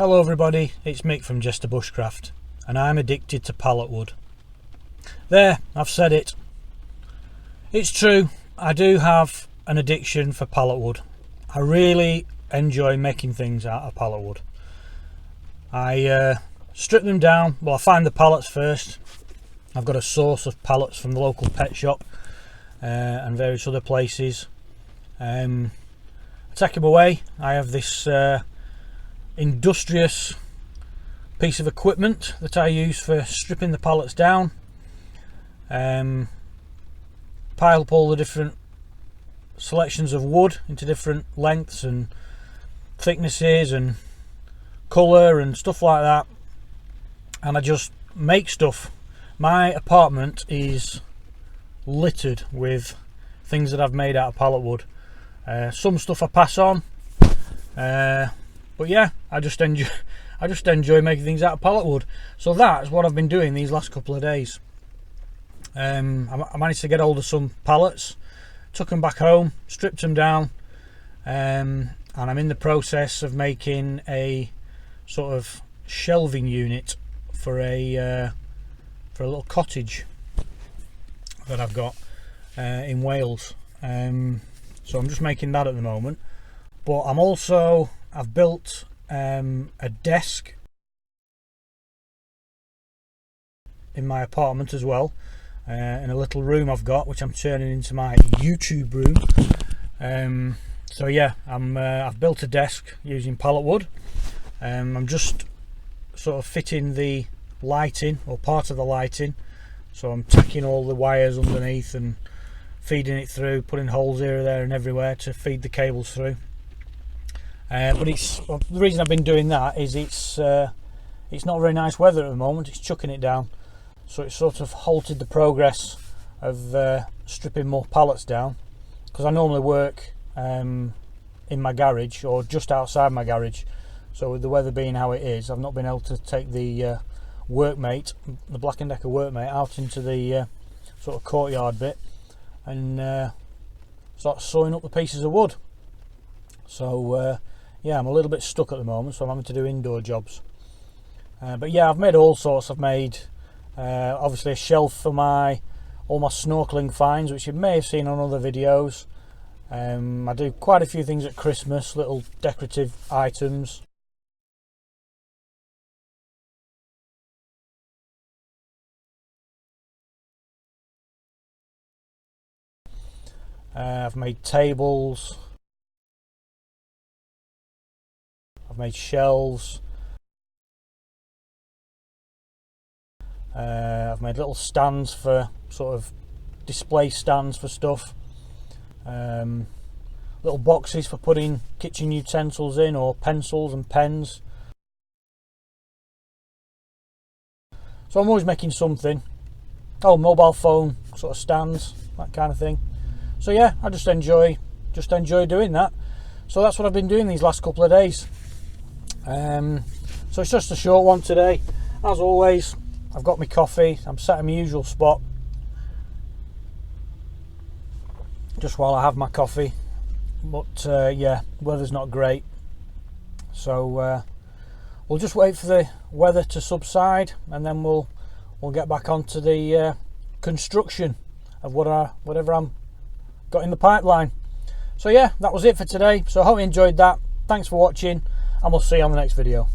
Hello everybody, it's Mick from Jester Bushcraft, and I'm addicted to pallet wood. There, I've said it. It's true, I do have an addiction for pallet wood. I really enjoy making things out of pallet wood. I strip them down. Well, I find the pallets first. I've got a source of pallets from the local pet shop and various other places. I take them away. I have this industrious piece of equipment that I use for stripping the pallets down. Pile up all the different selections of wood into different lengths and thicknesses and colour and stuff like that, and I just make stuff. My apartment is littered with things that I've made out of pallet wood. Some stuff I pass on, but yeah, I just enjoy making things out of pallet wood. So that's what I've been doing these last couple of days. I managed to get hold of some pallets, took them back home, stripped them down, and I'm in the process of making a sort of shelving unit for a little cottage that I've got in Wales. So I'm just making that at the moment, but I've built a desk in my apartment as well, in a little room I've got, which I'm turning into my YouTube room. So yeah, I've built a desk using pallet wood. I'm just sort of fitting the lighting, or part of the lighting, so I'm tacking all the wires underneath and feeding it through, putting holes here, there and everywhere to feed the cables through. But the reason I've been doing that is it's not very nice weather at the moment. It's chucking it down, so it's sort of halted the progress of stripping more pallets down, because I normally work in my garage or just outside my garage. So with the weather being how it is, I've not been able to take the workmate, the Black & Decker workmate, out into the sort of courtyard bit and start sawing up the pieces of wood. So yeah, I'm a little bit stuck at the moment, so I'm having to do indoor jobs. But yeah, I've made all sorts. I've made obviously a shelf for all my snorkeling finds, which you may have seen on other videos. I do quite a few things at Christmas, little decorative items. I've made tables, I've made shelves, I've made little stands for sort of display stands for stuff, little boxes for putting kitchen utensils in, or pencils and pens. So I'm always making something. Oh, mobile phone sort of stands, that kind of thing. So yeah, I just enjoy doing that. So that's what I've been doing these last couple of days. So it's just a short one today. As always, I've got my coffee. I'm sat in my usual spot just while I have my coffee. But yeah, weather's not great. So we'll just wait for the weather to subside, and then we'll get back onto the construction of whatever I'm got in the pipeline. So yeah, that was it for today. So I hope you enjoyed that. Thanks for watching, and we'll see you on the next video.